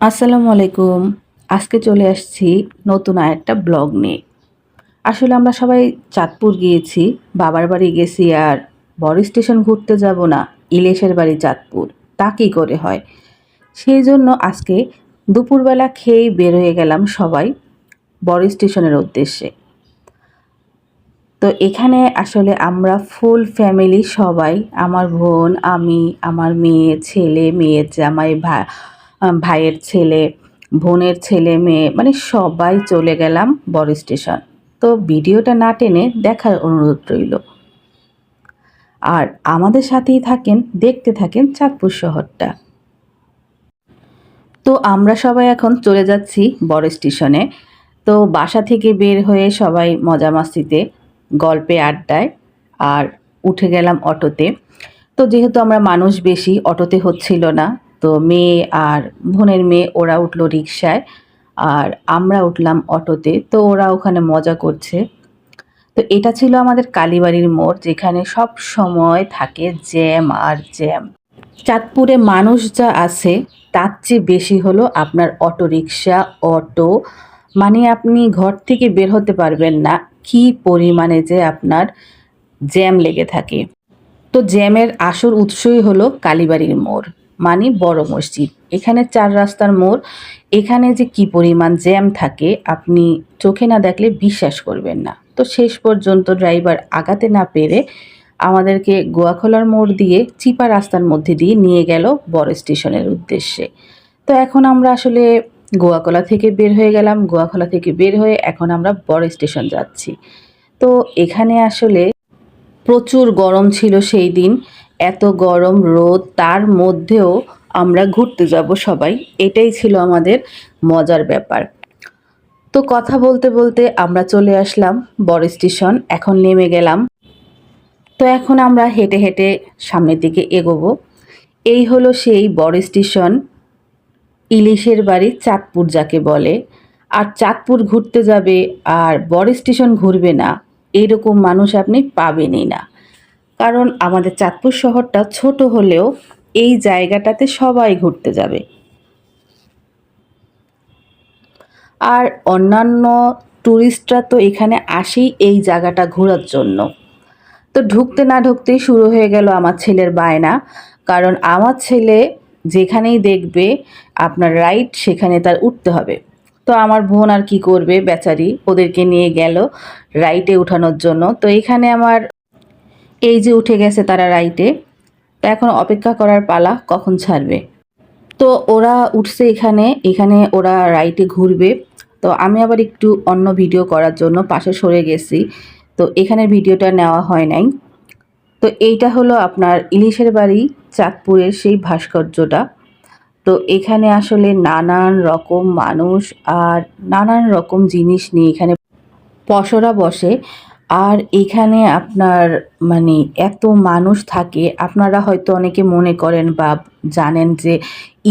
আসসালামু আলাইকুম। আজকে চলে আসছি নতুন আরেকটা ব্লগ নিয়ে। আসলে আমরা সবাই চাঁদপুর গিয়েছি, বাবার বাড়ি গেছি আর বড় স্টেশন ঘুরতে যাব না, ইলিশের বাড়ি চাঁদপুর। তা কী করে হয়? সেই জন্য আজকে দুপুরবেলা খেয়েই বের হয়ে গেলাম সবাই বড় স্টেশনের উদ্দেশ্যে। তো এখানে আসলে আমরা ফুল ফ্যামিলি সবাই, আমার বোন, আমি, আমার মেয়ে, ছেলে, মেয়ের জামাই, ভাইয়ের ছেলে, বোনের ছেলে মেয়ে মানে সবাই চলে গেলাম বড় স্টেশন। তো ভিডিওটা না টেনে দেখার অনুরোধ রইল। আর আমাদের সাথেই থাকেন, দেখতে থাকেন চাঁদপুর শহরটা। তো আমরা সবাই এখন চলে যাচ্ছি বড় স্টেশনে। তো বাসা থেকে বের হয়ে সবাই মজা মাস্তিতে, গল্পে আড্ডায় আর উঠে গেলাম অটোতে। তো যেহেতু আমরা মানুষ বেশি, অটোতে হচ্ছিল না। তো মেয়ে আর বোনের মেয়ে ওরা উঠলো রিকশায় আর আমরা উঠলাম অটোতে। তো ওরা ওখানে মজা করছে। তো এটা ছিল আমাদের কালীবাড়ির মোড়, যেখানে সব সময় থাকে জ্যাম আর জ্যাম। চাঁদপুরে মানুষ যা আছে তার চেয়ে বেশি হলো আপনার অটোরিকশা, অটো, মানে আপনি ঘর থেকে বের হতে পারবেন না, কি পরিমাণে যে আপনার জ্যাম লেগে থাকে। তো জ্যামের আসল উৎসই হলো কালীবাড়ির মোড়, মানে বড় মসজিদ। এখানে ৪ রাস্তার মোড়। এখানে যে কি পরিমাণ জ্যাম থাকে আপনি চোখে না দেখলে বিশ্বাস করবেন না। তো শেষ পর্যন্ত ড্রাইভার আগাতে না পেরে আমাদেরকে গোয়াখোলার মোড় দিয়ে চিপা রাস্তার মধ্যে দিয়ে নিয়ে গেল বড় স্টেশনের উদ্দেশ্যে। তো এখন আমরা আসলে গোয়াখোলা থেকে বের হয়ে গেলাম। গোয়াখোলা থেকে বের হয়ে এখন আমরা বড় স্টেশন যাচ্ছি। তো এখানে আসলে প্রচুর গরম ছিল সেই দিন। এত গরম রোদ, তার মধ্যেও আমরা ঘুরতে যাব সবাই। এটাই ছিল আমাদের মজার ব্যাপার। তো কথা বলতে বলতে আমরা চলে আসলাম বড় স্টেশন। এখন নেমে গেলাম। তো এখন আমরা হেঁটে হেঁটে সামনের দিকে এগোবো। এই হলো সেই বড় স্টেশন, ইলিশের বাড়ি চাঁদপুর যাকে বলে। আর চাঁদপুর ঘুরতে যাবে আর বড় স্টেশন ঘুরবে না, এরকম মানুষ আপনি পাবেনই না। কারণ আমাদের চাঁদপুর শহরটা ছোট হলেও এই জায়গাটাতে সবাই ঘুরতে যাবে। আর অন্যান্য টুরিস্টরা তো এখানে আসেই এই জায়গাটা ঘোরার জন্য। তো ঢুকতে না ঢুকতেই শুরু হয়ে গেল আমার ছেলের বায়না। কারণ আমার ছেলে যেখানেই দেখবে আপনার রাইড, সেখানে তার উঠতে হবে। তো আমার বোন আর কি করবে বেচারি, ওদেরকে নিয়ে গেল রাইডে উঠানোর জন্য। তো এখানে আমার এই যে উঠে গেছে তারা রাইডে। তো এখন অপেক্ষা করার পালা কখন ছাড়বে। তো ওরা উঠছে এখানে, এখানে ওরা রাইডে ঘুরবে। তো আমি আবার একটু অন্য ভিডিও করার জন্য পাশে সরে গেছি। তো এখানের ভিডিওটা নেওয়া হয় নাই। তো এইটা হলো আপনার ইলিশের বাড়ি চাঁদপুরের সেই ভাস্কর্যটা। তো এখানে আসলে নানান রকম মানুষ আর নানান রকম জিনিস নিয়ে এখানে পসরা বসে। আর এখানে আপনার মানে এত মানুষ থাকে, আপনারা হয়তো অনেকে মনে করেন বা জানেন যে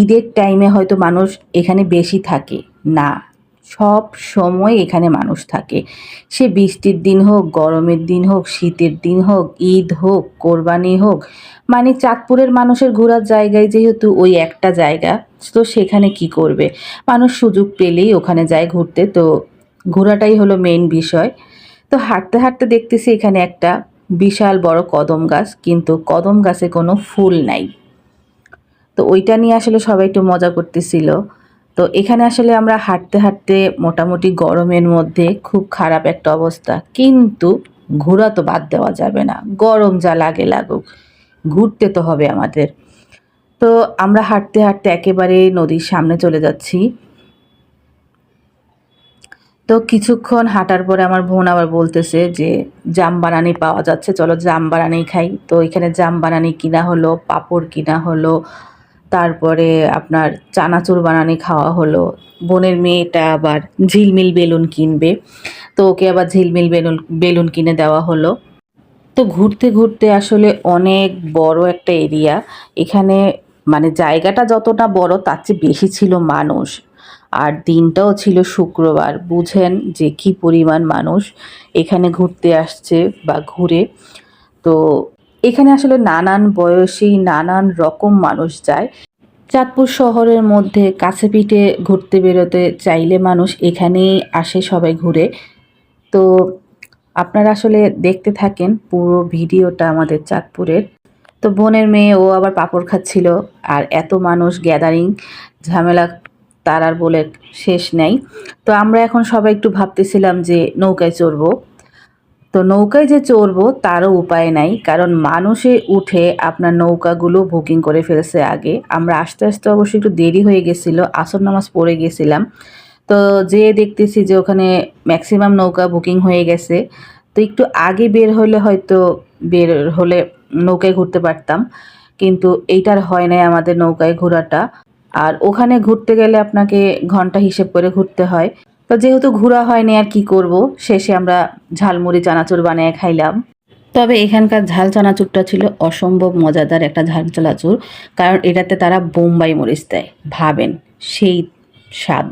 ঈদের টাইমে হয়তো মানুষ এখানে বেশি থাকে। না, সব সময় এখানে মানুষ থাকে। সে বৃষ্টির দিন হোক, গরমের দিন হোক, শীতের দিন হোক, ঈদ হোক, কোরবানি হোক, মানে চাঁদপুরের মানুষের ঘোরার জায়গায় যেহেতু ওই একটা জায়গা, তো সেখানে কি করবে, মানুষ সুযোগ পেলেই ওখানে যায় ঘুরতে। তো ঘোরাটাই হলো মেইন বিষয়। তো হাঁটতে হাঁটতে দেখতেছি এখানে একটা বিশাল বড় কদম গাছ, কিন্তু কদম গাছে কোনো ফুল নাই। তো ওইটা নিয়ে আসলে সবাই একটু মজা করতেছিল। তো এখানে আসলে আমরা হাঁটতে হাঁটতে মোটামুটি গরমের মধ্যে খুব খারাপ একটা অবস্থা, কিন্তু ঘোরা তো বাদ দেওয়া যাবে না, গরম যা লাগে লাগুক, ঘুরতে তো হবে আমাদের। তো আমরা হাঁটতে হাঁটতে একেবারে নদীর সামনে চলে যাচ্ছি। তো কিছুক্ষণ হাঁটার পরে আমার বোন আবার বলতেছে যে জাম বানানি পাওয়া যাচ্ছে, চলো জাম বানানি খাই। তো এখানে জাম বানানি কিনা হলো, পাঁপড় কিনা হলো, তারপরে আপনার চানাচুর বানানি খাওয়া হলো। বোনের মেয়েটা আবার ঝিলমিল বেলুন কিনবে, তো ওকে আবার ঝিলমিল বেলুন বেলুন কিনে দেওয়া হলো। তো ঘুরতে ঘুরতে আসলে অনেক বড় একটা এরিয়া এখানে, মানে জায়গাটা যতটা বড় তার চেয়ে বেশি ছিল মানুষ। আর দিনটাও ছিল শুক্রবার, বুঝেন যে কি পরিমাণ মানুষ এখানে ঘুরতে আসছে বা ঘুরে। তো এখানে আসলে নানান বয়সী নানান রকম মানুষ যায়। চাঁদপুর শহরের মধ্যে কাছে পিঠে ঘুরতে বেরোতে চাইলে মানুষ এখানেই আসে, সবাই ঘুরে। তো আপনারা আসলে দেখতে থাকেন পুরো ভিডিওটা আমাদের চাঁদপুরের। তো বোনের মেয়ে ও আবার পাঁপড় খাচ্ছিল, আর এত মানুষ গ্যাদারিং, ঝামেলা তার আর বলে শেষ নেই। তো আমরা এখন সবাই একটু ভাবতেছিলাম যে নৌকায় চড়বো। তো নৌকায় যে চড়বো তারও উপায় নাই, কারণ মানুষে উঠে আপনার নৌকাগুলো বুকিং করে ফেলছে আগে। আমরা আস্তে আস্তে অবশ্যই একটু দেরি হয়ে গেছিলো, আসর নামাজ পড়ে গেছিলাম। তো যেয়ে দেখতেছি যে ওখানে ম্যাক্সিমাম নৌকা বুকিং হয়ে গেছে। তো একটু আগে বের হলে হয়তো বের হলে নৌকায় ঘুরতে পারতাম, কিন্তু এইটার হয় নাই আমাদের নৌকায় ঘোরাটা। আর ওখানে ঘুরতে গেলে আপনাকে ঘন্টা হিসেব করে ঘুরতে হয়। তো যেহেতু ঘোরা হয়নি আর কি করব, শেষে আমরা ঝালমুড়ি চানাচুর বানিয়ে খাইলাম। তবে এখানকার ঝাল চানাচুরটা ছিল অসম্ভব মজাদার একটা ঝাল চানাচুর, কারণ এটাতে তারা বোম্বাই মরিচ দেয়, ভাবেন সেই স্বাদ।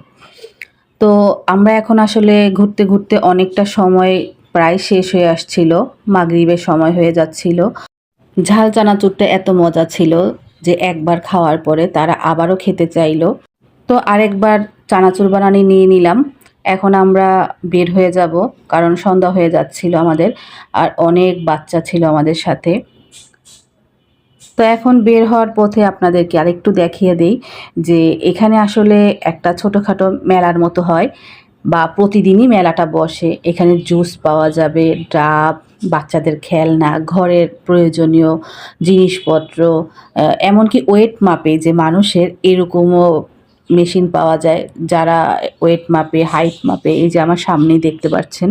তো আমরা এখন আসলে ঘুরতে ঘুরতে অনেকটা সময় প্রায় শেষ হয়ে আসছিল, মাগরিবের সময় হয়ে যাচ্ছিল। ঝাল চানাচুরটা এত মজা ছিল যে একবার খাওয়ার পরে তারা আবারও খেতে চাইলো। তো আরেকবার চানাচুর বানানি নিয়ে নিলাম। এখন আমরা বের হয়ে যাব, কারণ সন্ধ্যা হয়ে যাচ্ছিল আমাদের, আর অনেক বাচ্চা ছিল আমাদের সাথে। তো এখন বের হওয়ার পথে আপনাদেরকে আরেকটু দেখিয়ে দেই যে এখানে আসলে একটা ছোটোখাটো মেলার মতো হয়, বা প্রতিদিনই মেলাটা বসে। এখানে জুস পাওয়া যাবে, ডাব, বাচ্চাদের খেলনা, ঘরের প্রয়োজনীয় জিনিসপত্র, এমনকি ওয়েট মাপে যে মানুষের, এরকমও মেশিন পাওয়া যায় যারা ওয়েট মাপে, হাইট মাপে। এই যে আমার সামনেই দেখতে পাচ্ছেন।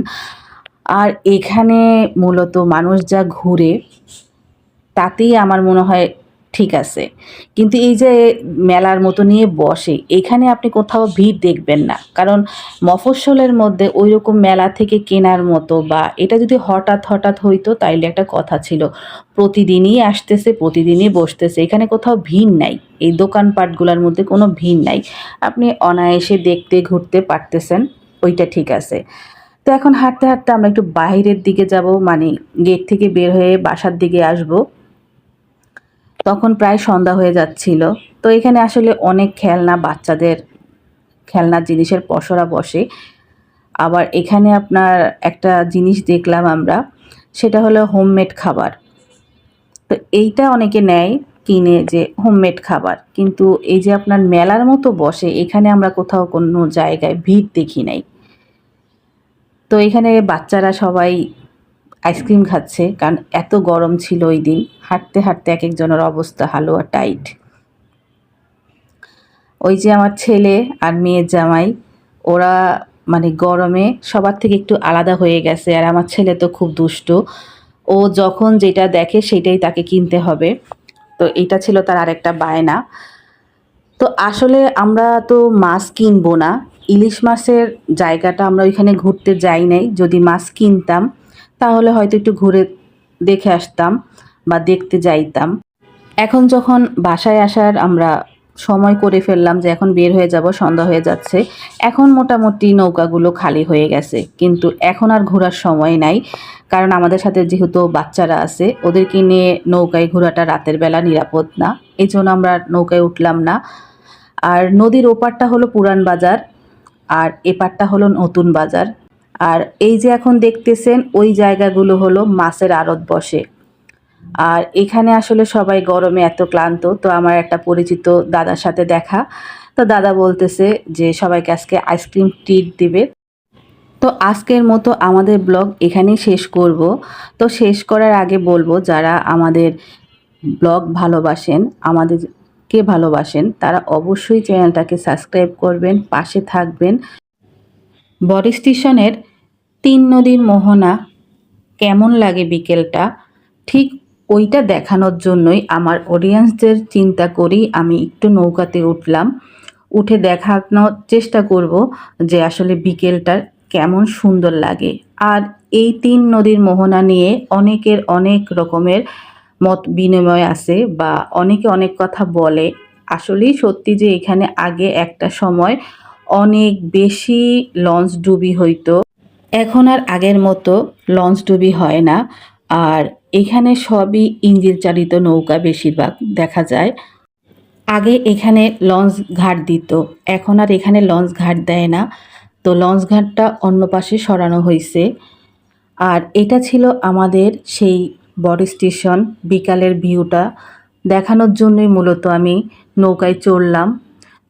আর এখানে মূলত মানুষ যা ঘুরে তাতেই আমার মনে হয় ঠিক আছে। কিন্তু এই যে মেলার মতো নিয়ে বসে, এখানে আপনি কোথাও ভিড় দেখবেন না। কারণ মফস্বলের মধ্যে ওইরকম মেলা থেকে কেনার মতো, বা এটা যদি হঠাৎ হঠাৎ হইতো তাইলে একটা কথা ছিল। প্রতিদিনই আসতেছে, প্রতিদিনই বসতেছে, এখানে কোথাও ভিড় নাই। এই দোকানপাটগুলোর মধ্যে কোনো ভিড় নাই, আপনি অনায়াসে দেখতে ঘুরতে পারতেছেন, ওইটা ঠিক আছে। তো এখন হাঁটতে হাঁটতে আমরা একটু বাইরের দিকে যাব, মানে গেট থেকে বের হয়ে বাসার দিকে আসব। তখন প্রায় সন্ধ্যা হয়ে যাচ্ছিল। তো এখানে আসলে অনেক খেলনা, বাচ্চাদের খেলনার জিনিসের পসরা বসে। আবার এখানে আপনার একটা জিনিস দেখলাম আমরা, সেটা হলো হোমমেড খাবার। তো এইটা অনেকে নেয় কিনে, যে হোমমেড খাবার, কিন্তু এই যে আপনার মেলার মতো বসে, এখানে আমরা কোথাও কোনো জায়গায় ভিড় দেখি নাই। তো এখানে বাচ্চারা সবাই আইসক্রিম খাচ্ছে, কারণ এত গরম ছিল ওই দিন। হাঁটতে হাঁটতে এক একজনের অবস্থা হালুয়া টাইট। ওই যে আমার ছেলে আর মেয়ের জামাই, ওরা মানে গরমে সবার থেকে একটু আলাদা হয়ে গেছে। আর আমার ছেলে তো খুব দুষ্টু, ও যখন যেটা দেখে সেটাই তাকে কিনতে হবে। তো এটা ছিল তার আরেকটা বায়না। তো আসলে আমরা তো মাছ কিনবো না, ইলিশ মাছের জায়গাটা আমরা ওইখানে ঘুরতে যাই নাই। যদি মাছ কিনতাম তাহলে হয়তো একটু ঘুরে দেখে আসতাম বা দেখতে যাইতাম। এখন যখন বাসায় আসার আমরা সময় করে ফেললাম, যে এখন বের হয়ে যাব, সন্ধ্যা হয়ে যাচ্ছে, এখন মোটামুটি নৌকাগুলো খালি হয়ে গেছে। কিন্তু এখন আর ঘোরার সময় নাই, কারণ আমাদের সাথে যেহেতু বাচ্চারা আছে, ওদেরকে নিয়ে নৌকায় ঘোরাটা রাতের বেলা নিরাপদ না, এই জন্য আমরা নৌকায় উঠলাম না। আর নদীর ওপারটা হলো পুরান বাজার, আর এপারটা হলো নতুন বাজার। আর এই যে এখন দেখতেছেন ওই জায়গাগুলো হলো মাছের আড়ত বসে। আর এখানে আসলে সবাই গরমে এত ক্লান্ত। তো আমার একটা পরিচিত দাদার সাথে দেখা, তো দাদা বলতেছে যে সবাইকে আজকে আইসক্রিম ট্রিট দিবে। তো আজকের মতো আমাদের ব্লগ এখানেই শেষ করব। তো শেষ করার আগে বলবো, যারা আমাদের ব্লগ ভালোবাসেন, আমাদেরকে ভালোবাসেন, তারা অবশ্যই চ্যানেলটাকে সাবস্ক্রাইব করবেন, পাশে থাকবেন। বড় স্টেশনের 3 নদীর মোহনা কেমন লাগে বিকেলটা, ঠিক ওইটা দেখানোর জন্যই আমার অডিয়েন্সদের চিন্তা করি আমি একটু নৌকাতে উঠলাম। উঠে দেখানোর চেষ্টা করব যে আসলে বিকেলটা কেমন সুন্দর লাগে। আর এই 3 নদীর মোহনা নিয়ে অনেকের অনেক রকমের মত বিনিময় আছে, বা অনেকে অনেক কথা বলে। আসলেই সত্যি যে এখানে আগে একটা সময় অনেক বেশি লঞ্চ ডুবি হইতো, এখন আর আগের মতো লঞ্চ ডুবি হয় না। আর এখানে সবই ইঞ্জিন চালিত নৌকা বেশিরভাগ দেখা যায়। আগে এখানে লঞ্চ ঘাট দিত, এখন আর এখানে লঞ্চ ঘাট দেয় না। তো লঞ্চ ঘাটটা অন্য পাশে সরানো হয়েছে। আর এটা ছিল আমাদের সেই বড় স্টেশন। বিকালের ভিউটা দেখানোর জন্যই মূলত আমি নৌকায় চড়লাম।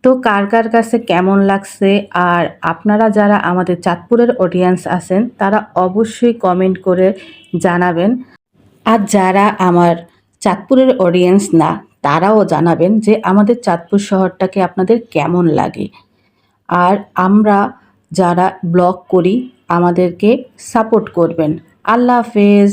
তো কার কার কাছে কেমন লাগছে, আর আপনারা যারা আমাদের চাঁদপুরের অডিয়েন্স আছেন তারা অবশ্যই কমেন্ট করে জানাবেন। আর যারা আমার চাঁদপুরের অডিয়েন্স না তারাও জানাবেন যে আমাদের চাঁদপুর শহরটাকে আপনাদের কেমন লাগে। আর আমরা যারা ব্লগ করি আমাদেরকে সাপোর্ট করবেন। আল্লাহ হাফেজ।